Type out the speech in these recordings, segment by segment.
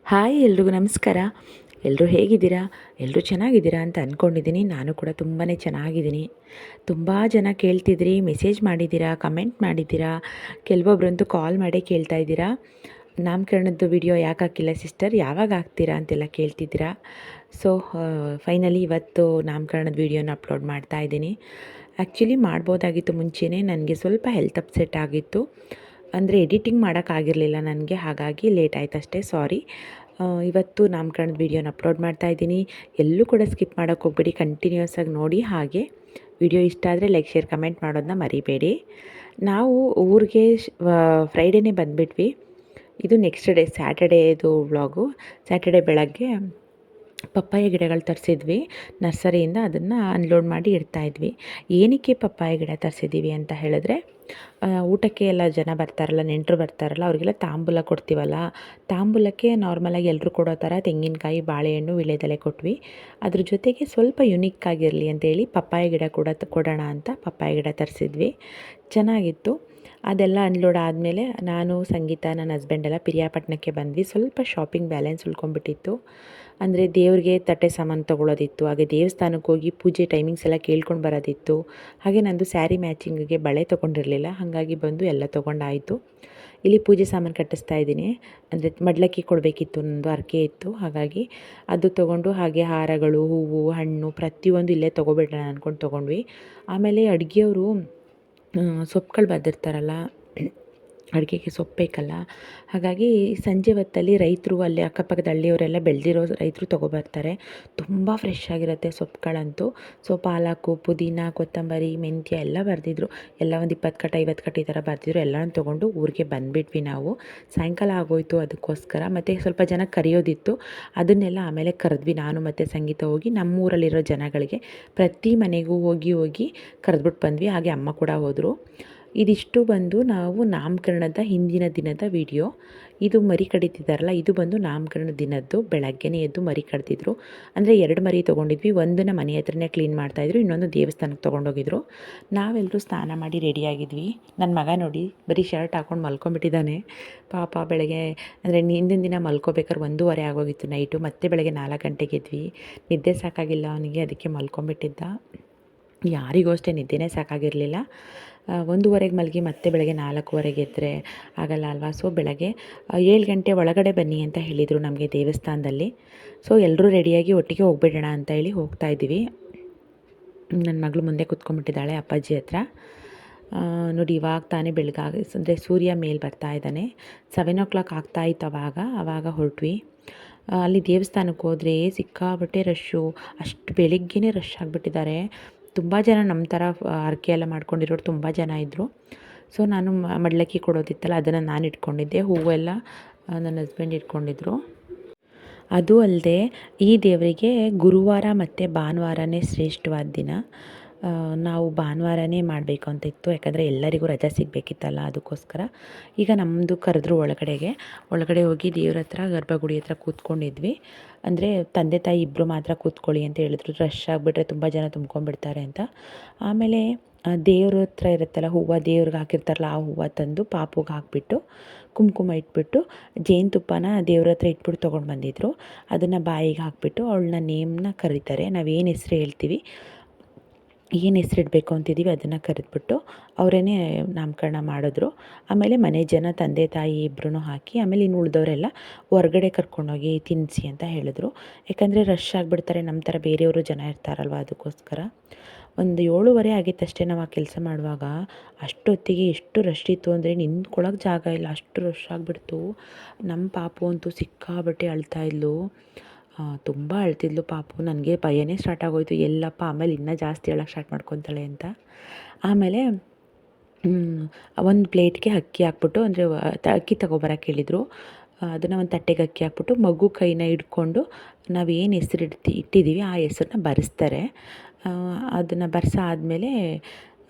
Hi ಎಲ್ರಿಗೂ ನಮಸ್ಕಾರ. ಎಲ್ಲರೂ ಹೇಗಿದ್ದೀರಾ? ಎಲ್ಲರೂ ಚೆನ್ನಾಗಿದ್ದೀರಾ ಅಂತ ಅಂದ್ಕೊಂಡಿದ್ದೀನಿ. ನಾನು ಕೂಡ ತುಂಬಾ ಚೆನ್ನಾಗಿದ್ದೀನಿ. ತುಂಬ ಜನ ಕೇಳ್ತಿದ್ರಿ, ಮೆಸೇಜ್ ಮಾಡಿದ್ದೀರಾ, ಕಮೆಂಟ್ ಮಾಡಿದ್ದೀರಾ, ಕೆಲವೊಬ್ಬರಂತೂ ಕಾಲ್ ಮಾಡೇ ಕೇಳ್ತಾ ಇದ್ದೀರಾ. ನಾಮಕರಣದ್ದು ವಿಡಿಯೋ ಯಾಕೆ ಹಾಕಿಲ್ಲ ಸಿಸ್ಟರ್, ಯಾವಾಗ ಹಾಕ್ತೀರಾ ಅಂತೆಲ್ಲ ಕೇಳ್ತಿದ್ದೀರಾ. ಸೊ ಫೈನಲಿ ಇವತ್ತು ನಾಮಕರಣದ ವಿಡಿಯೋನ ಅಪ್ಲೋಡ್ ಮಾಡ್ತಾ ಇದ್ದೀನಿ. ಆ್ಯಕ್ಚುಲಿ ಮಾಡ್ಬೋದಾಗಿತ್ತು ಮುಂಚೆನೇ, ನನಗೆ ಸ್ವಲ್ಪ ಹೆಲ್ತ್ ಅಪ್ಸೆಟ್ ಆಗಿತ್ತು. ಅಂದರೆ ಎಡಿಟಿಂಗ್ ಮಾಡೋಕ್ಕಾಗಿರಲಿಲ್ಲ ನನಗೆ, ಹಾಗಾಗಿ ಲೇಟ್ ಆಯ್ತು ಅಷ್ಟೇ, ಸಾರಿ. ಇವತ್ತು ನಾಮಕರಣದ ವೀಡಿಯೋನ ಅಪ್ಲೋಡ್ ಮಾಡ್ತಾ ಇದ್ದೀನಿ. ಎಲ್ಲೂ ಕೂಡ ಸ್ಕಿಪ್ ಮಾಡೋಕ್ಕೆ ಹೋಗ್ಬೇಡಿ, ಕಂಟಿನ್ಯೂಸ್ ಆಗಿ ನೋಡಿ. ಹಾಗೆ ವಿಡಿಯೋ ಇಷ್ಟ ಆದರೆ ಲೈಕ್, ಶೇರ್, ಕಮೆಂಟ್ ಮಾಡೋದನ್ನ ಮರಿಬೇಡಿ. ನಾವು ಊರಿಗೆ ಫ್ರೈಡೇನೇ ಬಂದುಬಿಟ್ವಿ. ಇದು ನೆಕ್ಸ್ಟ್ ಡೇ ಸ್ಯಾಟರ್ಡೇದು ವ್ಲಾಗು. ಸ್ಯಾಟರ್ಡೇ ಬೆಳಗ್ಗೆ ಪಪ್ಪಾಯ ಗಿಡಗಳು ತರಿಸಿದ್ವಿ ನರ್ಸರಿಯಿಂದ, ಅದನ್ನು ಅನ್ಲೋಡ್ ಮಾಡಿ ಇಡ್ತಾಯಿದ್ವಿ. ಏನಕ್ಕೆ ಪಪ್ಪಾಯ ಗಿಡ ತರಿಸಿದ್ದೀವಿ ಅಂತ ಹೇಳಿದ್ರೆ, ಊಟಕ್ಕೆ ಎಲ್ಲ ಜನ ಬರ್ತಾರಲ್ಲ, ನೆಂಟರು ಬರ್ತಾರಲ್ಲ, ಅವರಿಗೆಲ್ಲ ತಾಂಬೂಲ ಕೊಡ್ತೀವಲ್ಲ, ತಾಂಬೂಲಕ್ಕೆ ನಾರ್ಮಲಾಗಿ ಎಲ್ಲರೂ ಕೊಡೋ ಥರ ತೆಂಗಿನಕಾಯಿ, ಬಾಳೆಹಣ್ಣು, ವೀಳ್ಯದೆಲೆ ಕೊಟ್ವಿ. ಅದ್ರ ಜೊತೆಗೆ ಸ್ವಲ್ಪ ಯುನಿಕ್ ಆಗಿರಲಿ ಅಂತೇಳಿ ಪಪ್ಪಾಯ ಗಿಡ ಕೂಡ ಕೊಡೋಣ ಅಂತ ಪಪ್ಪಾಯ ಗಿಡ ತರಿಸಿದ್ವಿ. ಚೆನ್ನಾಗಿತ್ತು. ಅದೆಲ್ಲ ಅನ್ಲೋಡ್ ಆದಮೇಲೆ ನಾನು, ಸಂಗೀತ, ನನ್ನ ಹಸ್ಬೆಂಡೆಲ್ಲ ಪಿರಿಯಾಪಟ್ಟಣಕ್ಕೆ ಬಂದ್ವಿ. ಸ್ವಲ್ಪ ಶಾಪಿಂಗ್ ಬ್ಯಾಲೆನ್ಸ್ ಉಳ್ಕೊಂಡ್ಬಿಟ್ಟಿತ್ತು. ಅಂದರೆ ದೇವ್ರಿಗೆ ತಟ್ಟೆ ಸಾಮಾನು ತೊಗೊಳೋದಿತ್ತು, ಹಾಗೆ ದೇವಸ್ಥಾನಕ್ಕೆ ಹೋಗಿ ಪೂಜೆ ಟೈಮಿಂಗ್ಸ್ ಎಲ್ಲ ಕೇಳ್ಕೊಂಡು ಬರೋದಿತ್ತು. ಹಾಗೆ ನಂದು ಸ್ಯಾರಿ ಮ್ಯಾಚಿಂಗಿಗೆ ಬಳೆ ತೊಗೊಂಡಿರಲಿಲ್ಲ, ಹಾಗಾಗಿ ಬಂದು ಎಲ್ಲ ತೊಗೊಂಡಾಯಿತು. ಇಲ್ಲಿ ಪೂಜೆ ಸಾಮಾನು ಕಟ್ಟಿಸ್ತಾ ಇದ್ದೀನಿ. ಅಂದರೆ ಮಡ್ಲಕ್ಕಿ ಕೊಡಬೇಕಿತ್ತು, ನಂದು ಹರಕೆ ಇತ್ತು, ಹಾಗಾಗಿ ಅದು ತೊಗೊಂಡು, ಹಾಗೆ ಹಾರಗಳು, ಹೂವು, ಹಣ್ಣು ಪ್ರತಿಯೊಂದು ಇಲ್ಲೇ ತೊಗೊಬಿಡೋಣ ಅಂದ್ಕೊಂಡು ತೊಗೊಂಡ್ವಿ. ಆಮೇಲೆ ಅಡುಗೆಯವರು ಸೊಪ್ಪುಗಳು ಬದಿರ್ತಾರಲ್ಲ, ಅಡುಗೆಗೆ ಸೊಪ್ಪು ಬೇಕಲ್ಲ, ಹಾಗಾಗಿ ಸಂಜೆ ಹೊತ್ತಲ್ಲಿ ರೈತರು, ಅಲ್ಲಿ ಅಕ್ಕಪಕ್ಕದ ಹಳ್ಳಿಯವರೆಲ್ಲ ಬೆಳೆದಿರೋ ರೈತರು ತೊಗೊಬರ್ತಾರೆ. ತುಂಬ ಫ್ರೆಶ್ ಆಗಿರುತ್ತೆ ಸೊಪ್ಪುಗಳಂತೂ. ಸೊ ಪಾಲಕು, ಪುದೀನ, ಕೊತ್ತಂಬರಿ, ಮೆಂತ್ಯ ಎಲ್ಲ ಬರೆದಿದ್ರು. ಎಲ್ಲ ಒಂದು 20 ಕಟ್ಟ 50 ಕಟ್ಟ ಈ ಥರ ಬರೆದಿದ್ರು. ಎಲ್ಲನೂ ತೊಗೊಂಡು ಊರಿಗೆ ಬಂದುಬಿಟ್ವಿ ನಾವು. ಸಾಯಂಕಾಲ ಆಗೋಯಿತು, ಅದಕ್ಕೋಸ್ಕರ ಮತ್ತು ಸ್ವಲ್ಪ ಜನ ಕರೆಯೋದಿತ್ತು, ಅದನ್ನೆಲ್ಲ ಆಮೇಲೆ ಕರೆದ್ವಿ. ನಾನು ಮತ್ತು ಸಂಗೀತ ಹೋಗಿ ನಮ್ಮೂರಲ್ಲಿರೋ ಜನಗಳಿಗೆ ಪ್ರತಿ ಮನೆಗೂ ಹೋಗಿ ಕರೆದ್ಬಿಟ್ಟು ಬಂದ್ವಿ. ಹಾಗೆ ಅಮ್ಮ ಕೂಡ ಹೋದರು. ಇದಿಷ್ಟು ಬಂದು ನಾವು ನಾಮಕರಣದ ಹಿಂದಿನ ದಿನದ ವಿಡಿಯೋ. ಇದು ಮರಿ ಕಡಿತಿದ್ದಾರಲ್ಲ, ಇದು ಬಂದು ನಾಮಕರಣ ದಿನದ್ದು ಬೆಳಗ್ಗೆನೇ ಎದ್ದು ಮರಿ ಕಡ್ತಿದ್ರು. ಅಂದರೆ 2 ಮರಿ ತೊಗೊಂಡಿದ್ವಿ. ಒಂದನ್ನು ಮನೆ ಹತ್ರನೇ ಕ್ಲೀನ್ ಮಾಡ್ತಾಯಿದ್ರು, ಇನ್ನೊಂದು ದೇವಸ್ಥಾನಕ್ಕೆ ತೊಗೊಂಡೋಗಿದ್ರು. ನಾವೆಲ್ಲರೂ ಸ್ನಾನ ಮಾಡಿ ರೆಡಿಯಾಗಿದ್ವಿ. ನನ್ನ ಮಗ ನೋಡಿ ಬರೀ ಶರ್ಟ್ ಹಾಕ್ಕೊಂಡು ಮಲ್ಕೊಂಬಿಟ್ಟಿದ್ದಾನೆ ಪಾಪ. ಬೆಳಗ್ಗೆ ಅಂದರೆ ಹಿಂದಿನ ದಿನ ಮಲ್ಕೋಬೇಕಾದ್ರೆ 1:30 ಆಗೋಗಿತ್ತು ನೈಟು. ಮತ್ತೆ ಬೆಳಗ್ಗೆ 4 ಗಂಟೆಗೆ ಎದ್ವಿ. ನಿದ್ದೆ ಸಾಕಾಗಿಲ್ಲ ಅವನಿಗೆ, ಅದಕ್ಕೆ ಮಲ್ಕೊಂಬಿಟ್ಟಿದ್ದ. ಯಾರಿಗೂ ಅಷ್ಟೇ ನಿದ್ದೆನೇ ಸಾಕಾಗಿರಲಿಲ್ಲ. 1:30ಗೆ ಮಲಗಿ ಮತ್ತೆ ಬೆಳಗ್ಗೆ 4:15 ಎದ್ದರೆ ಆಗಲ್ಲ ಅಲ್ವಾ. ಸೊ ಬೆಳಗ್ಗೆ 7 ಗಂಟೆ ಒಳಗಡೆ ಬನ್ನಿ ಅಂತ ಹೇಳಿದರು ನಮಗೆ ದೇವಸ್ಥಾನದಲ್ಲಿ. ಸೊ ಎಲ್ಲರೂ ರೆಡಿಯಾಗಿ ಒಟ್ಟಿಗೆ ಹೋಗ್ಬಿಡೋಣ ಅಂತ ಹೇಳಿ ಹೋಗ್ತಾಯಿದ್ದೀವಿ. ನನ್ನ ಮಗಳು ಮುಂದೆ ಕೂತ್ಕೊಂಡ್ಬಿಟ್ಟಿದ್ದಾಳೆ ಅಪ್ಪಾಜಿ ಹತ್ರ. ನೋಡಿ ಇವಾಗ ತಾನೇ ಬೆಳಗಾಗಿ, ಅಂದರೆ ಸೂರ್ಯ ಮೇಲೆ ಬರ್ತಾ ಇದ್ದಾನೆ. 7 ಆಗ್ತಾಯಿತ್ತು ಆವಾಗ ಹೊರಟ್ವಿ. ಅಲ್ಲಿ ದೇವಸ್ಥಾನಕ್ಕೆ ಹೋದರೆ ಸಿಕ್ಕಾಬಟ್ಟೆ ರಶ್ಶು. ಅಷ್ಟು ಬೆಳಿಗ್ಗೆನೇ ರಶ್ ಆಗಿಬಿಟ್ಟಿದ್ದಾರೆ. ತುಂಬ ಜನ ನಮ್ಮ ಥರ ಹರಕೆ ಎಲ್ಲ ಮಾಡ್ಕೊಂಡಿರೋರು ತುಂಬ ಜನ ಇದ್ದರು. ಸೊ ನಾನು ಮಡ್ಲಕ್ಕಿ ಕೊಡೋದಿತ್ತಲ್ಲ, ಅದನ್ನು ನಾನು ಇಟ್ಕೊಂಡಿದ್ದೆ. ಹೂವೆಲ್ಲ ನನ್ನ ಹಸ್ಬೆಂಡ್ ಇಟ್ಕೊಂಡಿದ್ರು. ಅದು ಅಲ್ಲದೆ ಈ ದೇವರಿಗೆ ಗುರುವಾರ ಮತ್ತು ಭಾನುವಾರನೇ ಶ್ರೇಷ್ಠವಾದ ದಿನ. ನಾವು ಭಾನುವಾರನೇ ಮಾಡಬೇಕು ಅಂತ ಇತ್ತು, ಯಾಕಂದರೆ ಎಲ್ಲರಿಗೂ ರಜೆ ಸಿಗಬೇಕಿತ್ತಲ್ಲ, ಅದಕ್ಕೋಸ್ಕರ. ಈಗ ನಮ್ಮದು ಕರೆದ್ರು ಒಳಗಡೆ ಹೋಗಿ ದೇವ್ರ ಹತ್ರ, ಗರ್ಭಗುಡಿ ಹತ್ರ ಕೂತ್ಕೊಂಡಿದ್ವಿ. ಅಂದರೆ ತಂದೆ ತಾಯಿ ಇಬ್ಬರು ಮಾತ್ರ ಕೂತ್ಕೊಳ್ಳಿ ಅಂತ ಹೇಳಿದ್ರು, ರಶ್ ಆಗಿಬಿಟ್ರೆ ತುಂಬ ಜನ ತುಂಬ್ಕೊಂಡ್ಬಿಡ್ತಾರೆ ಅಂತ. ಆಮೇಲೆ ದೇವ್ರ ಹತ್ರ ಇರುತ್ತಲ್ಲ ಹೂವು, ದೇವ್ರಿಗೆ ಹಾಕಿರ್ತಾರಲ್ಲ ಆ ಹೂವು ತಂದು ಪಾಪುಗೆ ಹಾಕಿಬಿಟ್ಟು, ಕುಂಕುಮ ಇಟ್ಬಿಟ್ಟು, ಜೇನುತುಪ್ಪನ ದೇವ್ರ ಹತ್ರ ಇಟ್ಬಿಟ್ಟು ತೊಗೊಂಡು ಬಂದಿದ್ರು. ಅದನ್ನು ಬಾಯಿಗೆ ಹಾಕಿಬಿಟ್ಟು ಅವಳನ್ನ ನೇಮ್ನ ಕರೀತಾರೆ. ನಾವೇನು ಹೆಸ್ರು ಹೇಳ್ತೀವಿ, ಏನು ಹೆಸರಿಡಬೇಕು ಅಂತಿದ್ದೀವಿ ಅದನ್ನು ಕರೆದ್ಬಿಟ್ಟು ಅವರೇ ನಾಮಕರಣ ಮಾಡಿದ್ರು. ಆಮೇಲೆ ಮನೆ ಜನ, ತಂದೆ ತಾಯಿ ಇಬ್ಬರೂ ಹಾಕಿ, ಆಮೇಲೆ ಇನ್ನು ಉಳಿದವರೆಲ್ಲ ಹೊರ್ಗಡೆ ಕರ್ಕೊಂಡೋಗಿ ತಿನ್ನಿಸಿ ಅಂತ ಹೇಳಿದ್ರು. ಯಾಕಂದರೆ ರಶ್ ಆಗಿಬಿಡ್ತಾರೆ, ನಮ್ಮ ಥರ ಬೇರೆಯವರು ಜನ ಇರ್ತಾರಲ್ವ, ಅದಕ್ಕೋಸ್ಕರ. ಒಂದು 7:30 ಆಗಿತ್ತಷ್ಟೇ ನಾವು ಆ ಕೆಲಸ ಮಾಡುವಾಗ. ಅಷ್ಟೊತ್ತಿಗೆ ಎಷ್ಟು ರಶ್ ಇತ್ತು ಅಂದರೆ ನಿಂತ್ಕೊಳ್ಳೋಕೆ ಜಾಗ ಇಲ್ಲ, ಅಷ್ಟು ರಶ್ ಆಗಿಬಿಡ್ತು. ನಮ್ಮ ಪಾಪು ಅಂತೂ ಸಿಕ್ಕಾಬಟ್ಟೆ ಅಳ್ತಾಯಿದ್ಲು, ತುಂಬ ಅಳ್ತಿದ್ಲು ಪಾಪು. ನನಗೆ ಭಯನೇ ಸ್ಟಾರ್ಟ್ ಆಗೋಯಿತು, ಎಲ್ಲಪ್ಪ ಆಮೇಲೆ ಇನ್ನೂ ಜಾಸ್ತಿ ಅಳೋಕ್ಕೆ ಸ್ಟಾರ್ಟ್ ಮಾಡ್ಕೊತಾಳೆ ಅಂತ. ಆಮೇಲೆ ಒಂದು ಪ್ಲೇಟ್ಗೆ ಅಕ್ಕಿ ಹಾಕ್ಬಿಟ್ಟು, ಅಂದರೆ ಅಕ್ಕಿ ತೊಗೊಬರಕ್ಕೆ ಹೇಳಿದರು. ಅದನ್ನು ಒಂದು ತಟ್ಟೆಗೆ ಅಕ್ಕಿ ಹಾಕ್ಬಿಟ್ಟು ಮಗು ಕೈನ ಹಿಡ್ಕೊಂಡು ನಾವೇನು ಹೆಸರು ಇಟ್ಟಿದ್ದೀವಿ ಆ ಹೆಸರನ್ನ ಬರೆಸ್ತಾರೆ. ಅದನ್ನು ಬರೆಸಾದ್ಮೇಲೆ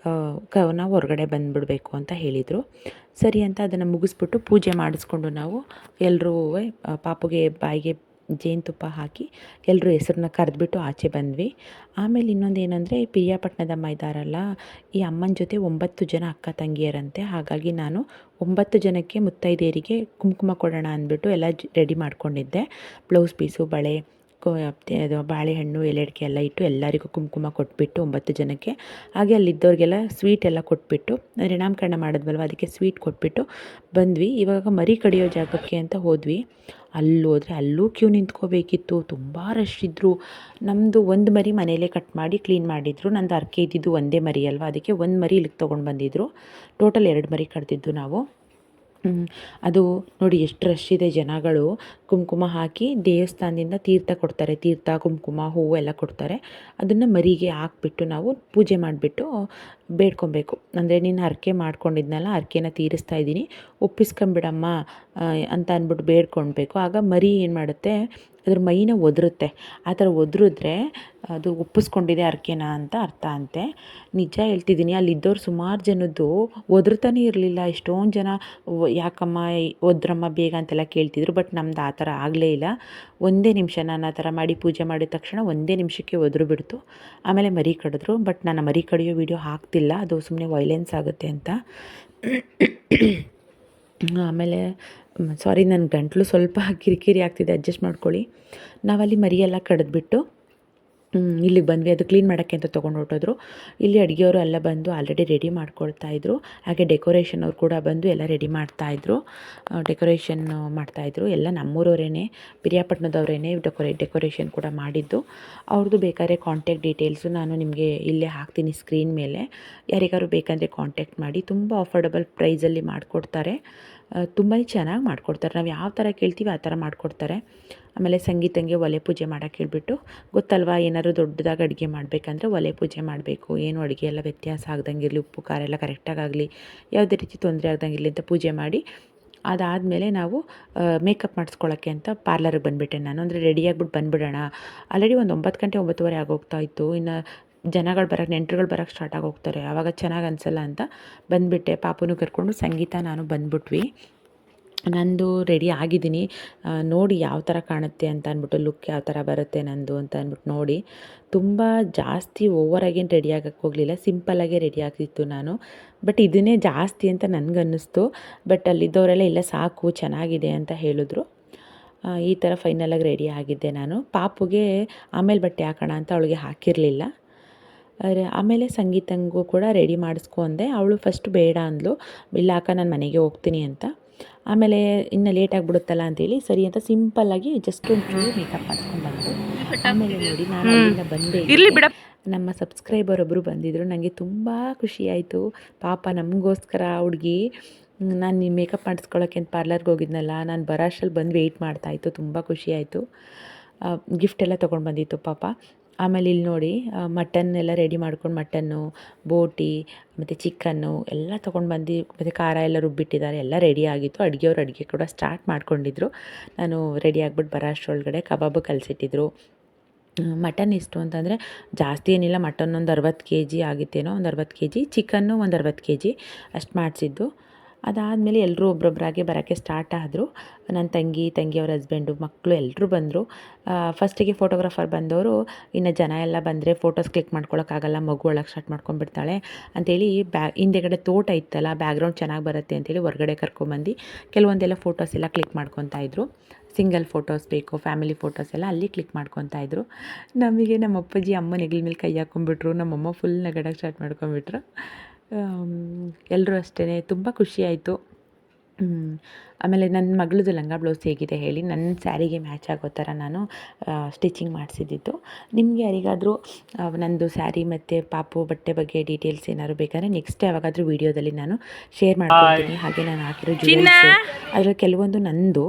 ನಾವು ಹೊರಗಡೆ ಬಂದುಬಿಡಬೇಕು ಅಂತ ಹೇಳಿದರು. ಸರಿ ಅಂತ ಅದನ್ನು ಮುಗಿಸ್ಬಿಟ್ಟು ಪೂಜೆ ಮಾಡಿಸ್ಕೊಂಡು ನಾವು ಎಲ್ಲರೂ ಪಾಪುಗೆ ಬಾಯಿಗೆ ಜೇನುತುಪ್ಪ ಹಾಕಿ ಎಲ್ಲರೂ ಹೆಸರನ್ನ ಕರೆದ್ಬಿಟ್ಟು ಆಚೆ ಬಂದ್ವಿ. ಆಮೇಲೆ ಇನ್ನೊಂದು ಏನಂದರೆ ಪಿರಿಯಾಪಟ್ಟಣದಮ್ಮ ಇದ್ದಾರಲ್ಲ, ಈ ಅಮ್ಮನ ಜೊತೆ 9 ಜನ ಅಕ್ಕ ತಂಗಿಯರಂತೆ. ಹಾಗಾಗಿ ನಾನು 9 ಜನಕ್ಕೆ ಮುತ್ತೈದೆಯರಿಗೆ ಕುಂಕುಮ ಕೊಡೋಣ ಅಂದ್ಬಿಟ್ಟು ಎಲ್ಲ ರೆಡಿ ಮಾಡ್ಕೊಂಡಿದ್ದೆ. ಬ್ಲೌಸ್ ಪೀಸು, ಬಳೆ, ಅದು ಬಾಳೆಹಣ್ಣು, ಎಲೆ ಅಡಿಕೆ ಎಲ್ಲ ಇಟ್ಟು ಎಲ್ಲರಿಗೂ ಕುಂಕುಮ ಕೊಟ್ಬಿಟ್ಟು 9 ಜನಕ್ಕೆ. ಹಾಗೆ ಅಲ್ಲಿದ್ದವ್ರಿಗೆಲ್ಲ ಸ್ವೀಟ್ ಎಲ್ಲ ಕೊಟ್ಬಿಟ್ಟು, ಅಂದರೆ ನಾಮಕರಣ ಮಾಡಿದ್ವಲ್ವ ಅದಕ್ಕೆ ಸ್ವೀಟ್ ಕೊಟ್ಬಿಟ್ಟು ಬಂದ್ವಿ. ಇವಾಗ ಮರಿ ಕಡಿಯೋ ಜಾಗಕ್ಕೆ ಅಂತ ಹೋದ್ವಿ. ಅಲ್ಲೋದ್ರೆ ಅಲ್ಲೂ ಕ್ಯೂ ನಿಂತ್ಕೋಬೇಕಿತ್ತು. ತುಂಬ ರಶ್ ಇದ್ದರು. ನಮ್ಮದು ಒಂದು ಮರಿ ಮನೆಯಲ್ಲೇ ಕಟ್ ಮಾಡಿ ಕ್ಲೀನ್ ಮಾಡಿದ್ರು. ನಂದು ಹರಕೆ ಇದ್ದಿದ್ದು ಒಂದೇ ಮರಿ ಅಲ್ವ, ಅದಕ್ಕೆ ಒಂದು ಮರಿ ಇಲ್ಲಿಗೆ ತೊಗೊಂಡು ಬಂದಿದ್ದರು. ಟೋಟಲ್ 2 ಮರಿ ಕಡ್ದಿದ್ದು ನಾವು. ಅದು ನೋಡಿ ಎಷ್ಟು ರಶ್ ಇದೆ. ಜನಗಳು ಕುಂಕುಮ ಹಾಕಿ ದೇವಸ್ಥಾನದಿಂದ ತೀರ್ಥ ಕೊಡ್ತಾರೆ. ತೀರ್ಥ, ಕುಂಕುಮ, ಹೂವು ಎಲ್ಲ ಕೊಡ್ತಾರೆ. ಅದನ್ನು ಮರಿಗೆ ಹಾಕ್ಬಿಟ್ಟು ನಾವು ಪೂಜೆ ಮಾಡಿಬಿಟ್ಟು ಬೇಡ್ಕೊಬೇಕು. ಅಂದರೆ ನೀನು ಹರಕೆ ಮಾಡ್ಕೊಂಡಿದ್ನಲ್ಲ, ಹರಕೆನ ತೀರಿಸ್ತಾ ಇದ್ದೀನಿ, ಒಪ್ಪಿಸ್ಕೊಂಬಿಡಮ್ಮ ಅಂತ ಅಂದ್ಬಿಟ್ಟು ಬೇಡ್ಕೊಳ್ಬೇಕು. ಆಗ ಮರಿ ಏನು ಮಾಡುತ್ತೆ, ಅದ್ರ ಮೈನ ಒದರುತ್ತೆ. ಆ ಥರ ಒದರಿದ್ರೆ ಅದು ಒಪ್ಪಿಸ್ಕೊಂಡಿದೆ ಹರಕೆನ ಅಂತ ಅರ್ಥ ಅಂತೆ. ನಿಜ ಹೇಳ್ತಿದ್ದೀನಿ, ಅಲ್ಲಿದ್ದವ್ರು ಸುಮಾರು ಜನದ್ದು ಒದರ್ತಾನೆ ಇರಲಿಲ್ಲ. ಎಷ್ಟೊಂದು ಜನ ಯಾಕಮ್ಮ ಒದ್ರಮ್ಮ ಬೇಗ ಅಂತೆಲ್ಲ ಕೇಳ್ತಿದ್ರು. ಬಟ್ ನಮ್ದು ಆ ಥರ ಆಗಲೇ ಇಲ್ಲ. ಒಂದೇ ನಿಮಿಷ ನಾನು ಆ ಥರ ಮಾಡಿ ಪೂಜೆ ಮಾಡಿದ ತಕ್ಷಣ ಒಂದೇ ನಿಮಿಷಕ್ಕೆ ಒದರು ಬಿಡ್ತು. ಆಮೇಲೆ ಮರಿ ಕಡಿದ್ರು. ಬಟ್ ನಾನು ಮರಿ ಕಡಿಯೋ ವಿಡಿಯೋ ಹಾಕ್ತಿಲ್ಲ, ಅದು ಸುಮ್ಮನೆ ವೈಲೆನ್ಸ್ ಆಗುತ್ತೆ ಅಂತ. ಆಮೇಲೆ ಸಾರಿ, ನನ್ನ ಗಂಟಲು ಸ್ವಲ್ಪ ಕಿರಿಕಿರಿ ಆಗ್ತಿದೆ, ಅಡ್ಜಸ್ಟ್ ಮಾಡ್ಕೊಳ್ಳಿ. ನಾವಲ್ಲಿ ಮರಿಯೆಲ್ಲ ಕಡಿದ್ಬಿಟ್ಟು ಇಲ್ಲಿಗೆ ಬಂದ್ವಿ. ಅದು ಕ್ಲೀನ್ ಮಾಡೋಕ್ಕೆ ಅಂತ ತೊಗೊಂಡು ಹೊರಟೋದ್ರು. ಇಲ್ಲಿ ಅಡುಗೆಯವರು ಎಲ್ಲ ಬಂದು ಆಲ್ರೆಡಿ ರೆಡಿ ಮಾಡ್ಕೊಳ್ತಾಯಿದ್ರು. ಹಾಗೆ ಡೆಕೋರೇಷನ್ ಅವ್ರು ಕೂಡ ಬಂದು ಎಲ್ಲ ರೆಡಿ ಮಾಡ್ತಾಯಿದ್ರು. ಡೆಕೋರೇಷನ್ ಮಾಡ್ತಾಯಿದ್ರು. ಎಲ್ಲ ನಮ್ಮೂರವರೇ, ಪಿರಿಯಾಪಟ್ಟಣದವರೇ ಡೆಕೋರೇಷನ್ ಕೂಡ ಮಾಡಿದ್ದು. ಅವ್ರದ್ದು ಬೇಕಾದ್ರೆ ಕಾಂಟ್ಯಾಕ್ಟ್ ಡೀಟೇಲ್ಸು ನಾನು ನಿಮಗೆ ಇಲ್ಲೇ ಹಾಕ್ತೀನಿ ಸ್ಕ್ರೀನ್ ಮೇಲೆ. ಯಾರಿಗಾರು ಬೇಕಂದರೆ ಕಾಂಟ್ಯಾಕ್ಟ್ ಮಾಡಿ. ತುಂಬ ಅಫೋರ್ಡಬಲ್ ಪ್ರೈಸಲ್ಲಿ ಮಾಡಿಕೊಡ್ತಾರೆ. ತುಂಬಾ ಚೆನ್ನಾಗಿ ಮಾಡಿಕೊಡ್ತಾರೆ. ನಾವು ಯಾವ ಥರ ಕೇಳ್ತೀವಿ ಆ ಥರ ಮಾಡಿಕೊಡ್ತಾರೆ. ಆಮೇಲೆ ಸಂಗೀತಂಗೆ ಒಲೆ ಪೂಜೆ ಮಾಡೋಕ್ಕೆ ಹೇಳ್ಬಿಟ್ಟು, ಗೊತ್ತಲ್ವ, ಏನಾದ್ರು ದೊಡ್ಡದಾಗಿ ಅಡುಗೆ ಮಾಡಬೇಕಂದ್ರೆ ಒಲೆ ಪೂಜೆ ಮಾಡಬೇಕು. ಏನು ಅಡುಗೆ ಎಲ್ಲ ವ್ಯತ್ಯಾಸ ಆಗ್ದಂಗಿರಲಿ, ಉಪ್ಪು ಖಾರ ಎಲ್ಲ ಕರೆಕ್ಟಾಗಿ ಆಗಲಿ, ಯಾವುದೇ ರೀತಿ ತೊಂದರೆ ಆಗ್ದಂಗಿರಲಿ ಅಂತ ಪೂಜೆ ಮಾಡಿ, ಅದಾದಮೇಲೆ ನಾವು ಮೇಕಪ್ ಮಾಡಿಸ್ಕೊಳ್ಳೋಕ್ಕೆ ಅಂತ ಪಾರ್ಲರ್ಗೆ ಬಂದುಬಿಟ್ಟೆ ನಾನು. ಅಂದರೆ ರೆಡಿಯಾಗ್ಬಿಟ್ಟು ಬಂದುಬಿಡೋಣ. ಆಲ್ರೆಡಿ ಒಂದು 9 ಗಂಟೆ 9:30 ಆಗೋಗ್ತಾ ಇತ್ತು. ಇನ್ನು ಜನಗಳು ಬರೋಕ್ಕೆ, ನೆಂಟರುಗಳು ಬರೋಕ್ಕೆ ಸ್ಟಾರ್ಟ್ ಆಗೋಗ್ತಾರೆ, ಆವಾಗ ಚೆನ್ನಾಗಿ ಅನಿಸಲ್ಲ ಅಂತ ಬಂದುಬಿಟ್ಟೆ. ಪಾಪುನು ಕರ್ಕೊಂಡು ಸಂಗೀತ ನಾನು ಬಂದುಬಿಟ್ವಿ. ನಂದು ರೆಡಿ ಆಗಿದ್ದೀನಿ, ನೋಡಿ ಯಾವ ಥರ ಕಾಣುತ್ತೆ ಅಂತ ಅಂದ್ಬಿಟ್ಟು, ಲುಕ್ ಯಾವ ಥರ ಬರುತ್ತೆ ನಂದು ಅಂತ ಅಂದ್ಬಿಟ್ಟು ನೋಡಿ. ತುಂಬ ಜಾಸ್ತಿ ಓವರಾಗೇನು ರೆಡಿ ಆಗೋಕ್ಕೆ ಹೋಗಲಿಲ್ಲ, ಸಿಂಪಲ್ಲಾಗೇ ರೆಡಿ ಆಗ್ತಿತ್ತು ನಾನು. ಬಟ್ ಇದನ್ನೇ ಜಾಸ್ತಿ ಅಂತ ನನಗನ್ನಿಸ್ತು. ಬಟ್ ಅಲ್ಲಿದ್ದವರೆಲ್ಲ ಇಲ್ಲ ಸಾಕು ಚೆನ್ನಾಗಿದೆ ಅಂತ ಹೇಳಿದ್ರು. ಈ ಥರ ಫೈನಲಾಗಿ ರೆಡಿ ಆಗಿದ್ದೆ ನಾನು. ಪಾಪುಗೆ ಆಮೇಲೆ ಬಟ್ಟೆ ಹಾಕೋಣ ಅಂತ ಅವಳಿಗೆ ಹಾಕಿರಲಿಲ್ಲ. ಆಮೇಲೆ ಸಂಗೀತಂಗೂ ಕೂಡ ರೆಡಿ ಮಾಡಿಸ್ಕೊ ಅಂದೆ. ಅವಳು ಫಸ್ಟ್ ಬೇಡ ಅಂದಳು, ಇಲ್ಲ ಅಕ್ಕ ನಾನು ಮನೆಗೆ ಹೋಗ್ತೀನಿ ಅಂತ. ಆಮೇಲೆ ಇನ್ನು ಲೇಟ್ ಆಗಿಬಿಡುತ್ತಲ್ಲ ಅಂತೇಳಿ ಸರಿ ಅಂತ ಸಿಂಪಲ್ಲಾಗಿ ಜಸ್ಟ್ ಒಂಚೂರು ಮೇಕಪ್ ಮಾಡಿಸ್ಕೊಂಡು ಬಂದು, ಆಮೇಲೆ ನೋಡಿ ನಾನು ಅಲ್ಲಿಂದ ಬಂದೆ. ನಮ್ಮ ಸಬ್ಸ್ಕ್ರೈಬರ್ ಒಬ್ಬರು ಬಂದಿದ್ದರು. ನನಗೆ ತುಂಬ ಖುಷಿಯಾಯಿತು. ಪಾಪ ನಮಗೋಸ್ಕರ ಹುಡುಗಿ, ನಾನು ಮೇಕಪ್ ಮಾಡಿಸ್ಕೊಳ್ಳೋಕ್ಕೆ ಅಂತ ಪಾರ್ಲರ್ಗೆ ಹೋಗಿದ್ನಲ್ಲ, ನಾನು ಬರೋ ಅಷ್ಟರಲ್ಲಿ ಬಂದು ವೆಯ್ಟ್ ಮಾಡ್ತಾಯಿತ್ತು. ತುಂಬ ಖುಷಿಯಾಯಿತು. ಗಿಫ್ಟ್ ಎಲ್ಲ ತೊಗೊಂಡು ಬಂದಿತ್ತು ಪಾಪ. ಆಮೇಲೆ ಇಲ್ಲಿ ನೋಡಿ ಮಟನ್ ಎಲ್ಲ ರೆಡಿ ಮಾಡ್ಕೊಂಡು, ಮಟನ್ನು, ಬೋಟಿ ಮತ್ತು ಚಿಕನ್ನು ಎಲ್ಲ ತೊಗೊಂಡು ಬಂದು, ಮತ್ತು ಖಾರ ಎಲ್ಲ ರುಬ್ಬಿಟ್ಟಿದ್ದಾರೆ. ಎಲ್ಲ ರೆಡಿ ಆಗಿತ್ತು. ಅಡುಗೆಯವ್ರು ಅಡುಗೆ ಕೂಡ ಸ್ಟಾರ್ಟ್ ಮಾಡ್ಕೊಂಡಿದ್ರು. ನಾನು ರೆಡಿ ಆಗಿಬಿಟ್ಟು ಬರೋ ಅಷ್ಟರೊಳಗಡೆ ಕಬಾಬು ಕಲಿಸಿಟ್ಟಿದ್ರು. ಮಟನ್ ಎಷ್ಟು ಅಂತಂದರೆ ಜಾಸ್ತಿ ಏನಿಲ್ಲ, ಮಟನ್ ಒಂದು 60 kg ಆಗಿತ್ತೇನೋ, ಒಂದು 60 kg, ಚಿಕನ್ನು ಒಂದು 60 kg ಅಷ್ಟು ಮಾಡಿಸಿದ್ದು. ಅದಾದಮೇಲೆ ಎಲ್ಲರೂ ಒಬ್ಬೊಬ್ಬರಾಗೆ ಬರೋಕ್ಕೆ ಸ್ಟಾರ್ಟ್ ಆದರು. ನನ್ನ ತಂಗಿಯವ್ರ ಹಸ್ಬೆಂಡು, ಮಕ್ಕಳು ಎಲ್ಲರೂ ಬಂದರು. ಫಸ್ಟಿಗೆ ಫೋಟೋಗ್ರಾಫರ್ ಬಂದವರು, ಇನ್ನು ಜನ ಎಲ್ಲ ಬಂದರೆ ಫೋಟೋಸ್ ಕ್ಲಿಕ್ ಮಾಡ್ಕೊಳಕ್ಕಾಗಲ್ಲ, ಮಗು ಒಳಗೆ ಸ್ಟಾರ್ಟ್ ಮಾಡ್ಕೊಂಡ್ಬಿಡ್ತಾಳೆ ಅಂಥೇಳಿ ಹಿಂದೆಗಡೆ ತೋಟ ಇತ್ತಲ್ಲ, ಬ್ಯಾಕ್ಗ್ರೌಂಡ್ ಚೆನ್ನಾಗಿ ಬರುತ್ತೆ ಅಂಥೇಳಿ ಹೊರಗಡೆ ಕರ್ಕೊಂಬಂದು ಕೆಲವೊಂದೆಲ್ಲ ಫೋಟೋಸ್ ಎಲ್ಲ ಕ್ಲಿಕ್ ಮಾಡ್ಕೊತಾಯಿದ್ರು. ಸಿಂಗಲ್ ಫೋಟೋಸ್ ಬೇಕು, ಫ್ಯಾಮಿಲಿ ಫೋಟೋಸ್ ಎಲ್ಲ ಅಲ್ಲಿ ಕ್ಲಿಕ್ ಮಾಡ್ಕೊತಾಯಿದ್ರು. ನಮಗೆ ನಮ್ಮ ಅಪ್ಪಾಜಿ ಅಮ್ಮನ ಹೆಗಲ ಮೇಲೆ ಕೈ ಹಾಕ್ಕೊಂಡ್ಬಿಟ್ರು. ನಮ್ಮಮ್ಮ ಫುಲ್ ನಗಡಕ್ಕೆ ಸ್ಟಾರ್ಟ್ ಮಾಡ್ಕೊಂಡ್ಬಿಟ್ರು. ಎಲ್ಲರೂ ಅಷ್ಟೇ, ತುಂಬ ಖುಷಿಯಾಯಿತು. ಆಮೇಲೆ ನನ್ನ ಮಗಳದ್ದು ಲಂಗ ಬ್ಲೌಸ್ ಹೇಗಿದೆ ಹೇಳಿ, ನನ್ನ ಸ್ಯಾರಿಗೆ ಮ್ಯಾಚ್ ಆಗೋ ಥರ ನಾನು ಸ್ಟಿಚಿಂಗ್ ಮಾಡಿಸಿದ್ದು. ನಿಮಗೆ ಯಾರಿಗಾದರೂ ನಂದು ಸ್ಯಾರಿ ಮತ್ತು ಪಾಪು ಬಟ್ಟೆ ಬಗ್ಗೆ ಡೀಟೇಲ್ಸ್ ಏನಾದ್ರು ಬೇಕಾದ್ರೆ ನೆಕ್ಸ್ಟ್ ಯಾವಾಗಾದರೂ ವೀಡಿಯೋದಲ್ಲಿ ನಾನು ಶೇರ್ ಮಾಡ್ಕೊಳ್ತೀನಿ. ಹಾಗೆ ನಾನು ಹಾಕಿರೋ ಜ್ಯುವೆಲ್ಸು ಅದರಲ್ಲಿ ಕೆಲವೊಂದು ನಂದು,